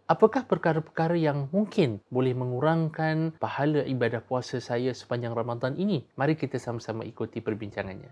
Apakah perkara-perkara yang mungkin boleh mengurangkan pahala ibadah puasa saya sepanjang Ramadan ini? Mari kita sama-sama ikuti perbincangannya.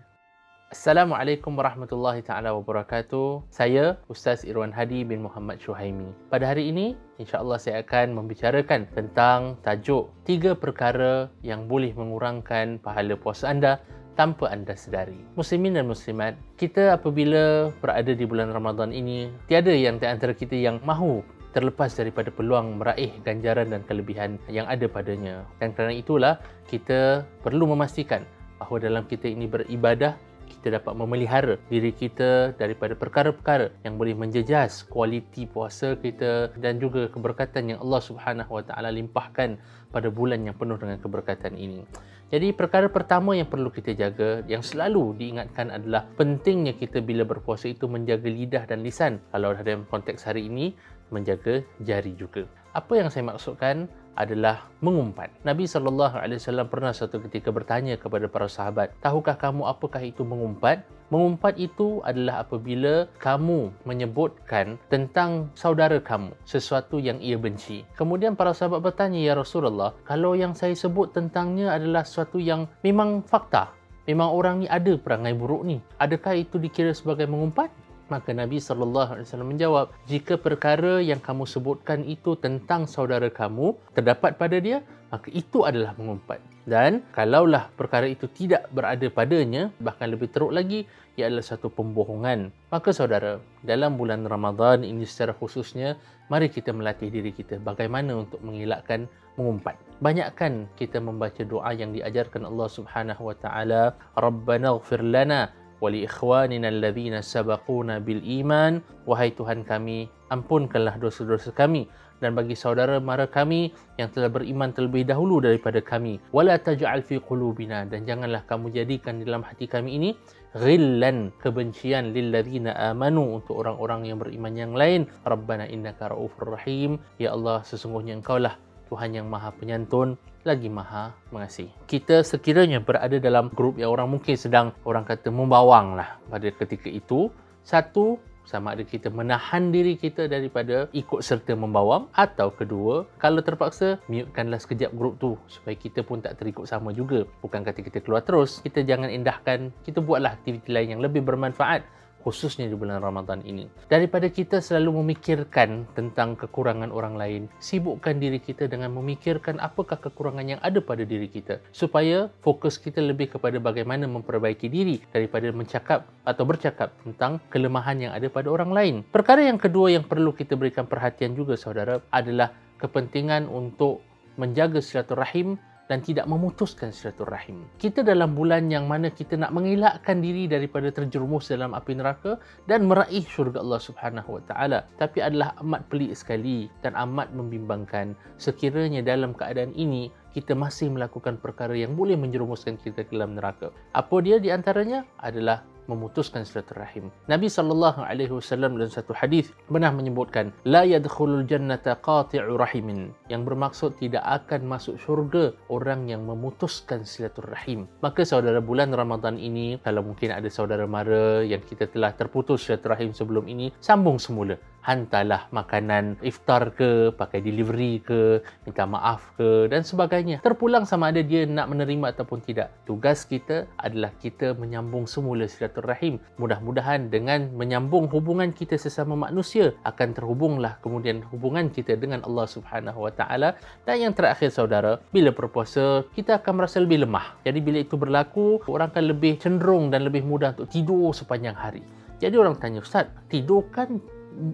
Assalamualaikum warahmatullahi taala wabarakatuh. Saya Ustaz Irwan Hadi bin Muhammad Syuhaimi. Pada hari ini, insya-Allah saya akan membicarakan tentang tajuk 3 perkara yang boleh mengurangkan pahala puasa anda tanpa anda sedari. Muslimin dan muslimat, kita apabila berada di bulan Ramadan ini, tiada yang di antara kita yang mahu terlepas daripada peluang meraih ganjaran dan kelebihan yang ada padanya. Dan kerana itulah, kita perlu memastikan bahawa dalam kita ini beribadah, kita dapat memelihara diri kita daripada perkara-perkara yang boleh menjejas kualiti puasa kita dan juga keberkatan yang Allah Subhanahu Wa Taala limpahkan pada bulan yang penuh dengan keberkatan ini. Jadi perkara pertama yang perlu kita jaga, yang selalu diingatkan adalah pentingnya kita bila berpuasa itu menjaga lidah dan lisan. Kalau dalam konteks hari ini, menjaga jari juga. Apa yang saya maksudkan adalah mengumpat. Nabi SAW pernah suatu ketika bertanya kepada para sahabat, tahukah kamu apakah itu mengumpat? Mengumpat itu adalah apabila kamu menyebutkan tentang saudara kamu sesuatu yang ia benci. Kemudian para sahabat bertanya, ya Rasulullah, kalau yang saya sebut tentangnya adalah sesuatu yang memang fakta, memang orang ni ada perangai buruk ni, adakah itu dikira sebagai mengumpat? Maka Nabi SAW menjawab, jika perkara yang kamu sebutkan itu tentang saudara kamu terdapat pada dia, maka itu adalah mengumpat. Dan kalaulah perkara itu tidak berada padanya, bahkan lebih teruk lagi, ia adalah satu pembohongan. Maka saudara, dalam bulan Ramadan ini secara khususnya, mari kita melatih diri kita bagaimana untuk mengelakkan mengumpat. Banyakkan kita membaca doa yang diajarkan Allah Subhanahu Wa Taala, Rabbana ighfir lana wali ikhwanina alladhina sabaquna bil iman, wahai Tuhan kami, ampunkanlah dosa-dosa kami dan bagi saudara-mara kami yang telah beriman terlebih dahulu daripada kami, wala taj'al fi qulubina, dan janganlah kamu jadikan dalam hati kami ini ghillan, kebencian, lilladzina amanu, untuk orang-orang yang beriman yang lain, rabbana innaka raufur rahim, ya Allah, sesungguhnya engkaulah Tuhan yang maha penyantun lagi maha mengasihi. Kita sekiranya berada dalam grup yang orang mungkin sedang, orang kata, membawang lah pada ketika itu, satu, sama ada kita menahan diri kita daripada ikut serta membawang, atau kedua, kalau terpaksa, mutekanlah sekejap grup tu supaya kita pun tak terikut sama juga. Bukan kata kita keluar terus, kita jangan indahkan, kita buatlah aktiviti lain yang lebih bermanfaat, khususnya di bulan Ramadan ini. Daripada kita selalu memikirkan tentang kekurangan orang lain, sibukkan diri kita dengan memikirkan apakah kekurangan yang ada pada diri kita, supaya fokus kita lebih kepada bagaimana memperbaiki diri daripada mencakap atau bercakap tentang kelemahan yang ada pada orang lain. Perkara yang kedua yang perlu kita berikan perhatian juga saudara adalah kepentingan untuk menjaga silaturahim dan tidak memutuskan silaturahim. Kita dalam bulan yang mana kita nak mengelakkan diri daripada terjerumus dalam api neraka dan meraih syurga Allah Subhanahu Wa Taala. Tapi adalah amat pelik sekali dan amat membimbangkan sekiranya dalam keadaan ini kita masih melakukan perkara yang boleh menjerumuskan kita ke dalam neraka. Apa dia di antaranya adalah memutuskan silaturahim. Nabi SAW dalam satu hadis pernah menyebutkan, la yadkhulul jannata qati'u rahimin, yang bermaksud tidak akan masuk syurga orang yang memutuskan silaturahim. Maka saudara, bulan Ramadan ini, kalau mungkin ada saudara mara yang kita telah terputus silaturahim sebelum ini, sambung semula. Hantarlah makanan iftar ke, pakai delivery ke, minta maaf ke dan sebagainya. Terpulang sama ada dia nak menerima ataupun tidak. Tugas kita adalah kita menyambung semula silaturahim. Mudah-mudahan dengan menyambung hubungan kita sesama manusia, akan terhubunglah kemudian hubungan kita dengan Allah Subhanahu Wa Taala. Dan yang terakhir saudara, bila berpuasa kita akan merasa lebih lemah. Jadi bila itu berlaku, orang akan lebih cenderung dan lebih mudah untuk tidur sepanjang hari. Jadi orang tanya, Ustaz, tidur kan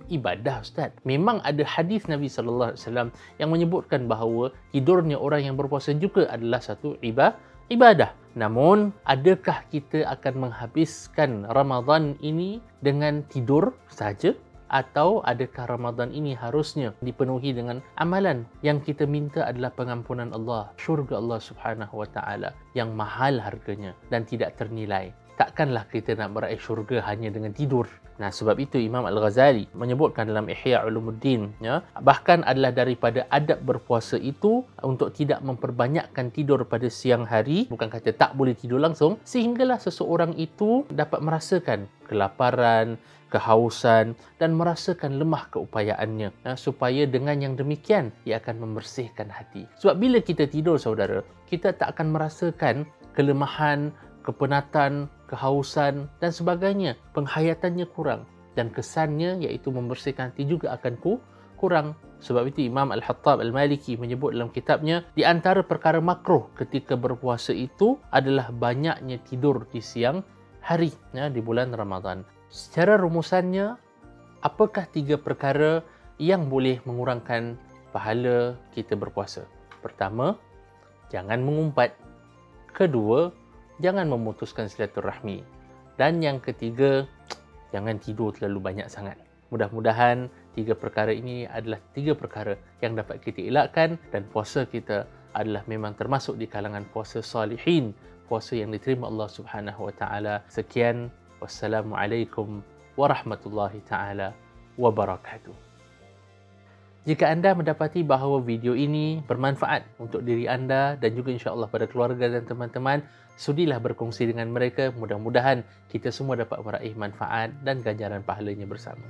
ibadah Ustaz. Memang ada hadis Nabi SAW yang menyebutkan bahawa tidurnya orang yang berpuasa juga adalah satu ibadah. Namun, adakah kita akan menghabiskan Ramadan ini dengan tidur saja? Atau adakah Ramadan ini harusnya dipenuhi dengan amalan? Yang kita minta adalah pengampunan Allah, syurga Allah Subhanahu Wa Taala yang mahal harganya dan tidak ternilai. takkanlah kita nak meraih syurga hanya dengan tidur. Nah, sebab itu Imam Al-Ghazali menyebutkan dalam Ihya Ulumuddin, ya, bahkan adalah daripada adab berpuasa itu untuk tidak memperbanyakkan tidur pada siang hari, bukan kata tak boleh tidur langsung, sehinggalah seseorang itu dapat merasakan kelaparan, kehausan dan merasakan lemah keupayaannya, supaya dengan yang demikian ia akan membersihkan hati. Sebab bila kita tidur, saudara, kita tak akan merasakan kelemahan, kepenatan, kehausan dan sebagainya. Penghayatannya kurang dan kesannya iaitu membersihkan hati juga akan kurang. Sebab itu Imam Al-Hattab Al-Maliki menyebut dalam kitabnya, di antara perkara makruh ketika berpuasa itu adalah banyaknya tidur di siang hari, ya, di bulan Ramadan. Secara rumusannya, apakah 3 perkara yang boleh mengurangkan pahala kita berpuasa? Pertama, jangan mengumpat. Kedua, jangan memutuskan silaturahmi. Dan yang ketiga, jangan tidur terlalu banyak sangat. Mudah-mudahan 3 perkara ini adalah 3 perkara yang dapat kita elakkan dan puasa kita adalah memang termasuk di kalangan puasa salihin, puasa yang diterima Allah Subhanahu wa taala. Sekian, wassalamualaikum warahmatullahi taala wabarakatuh. Jika anda mendapati bahawa video ini bermanfaat untuk diri anda dan juga insya-Allah pada keluarga dan teman-teman, sudilah berkongsi dengan mereka. Mudah-mudahan kita semua dapat meraih manfaat dan ganjaran pahalanya bersama.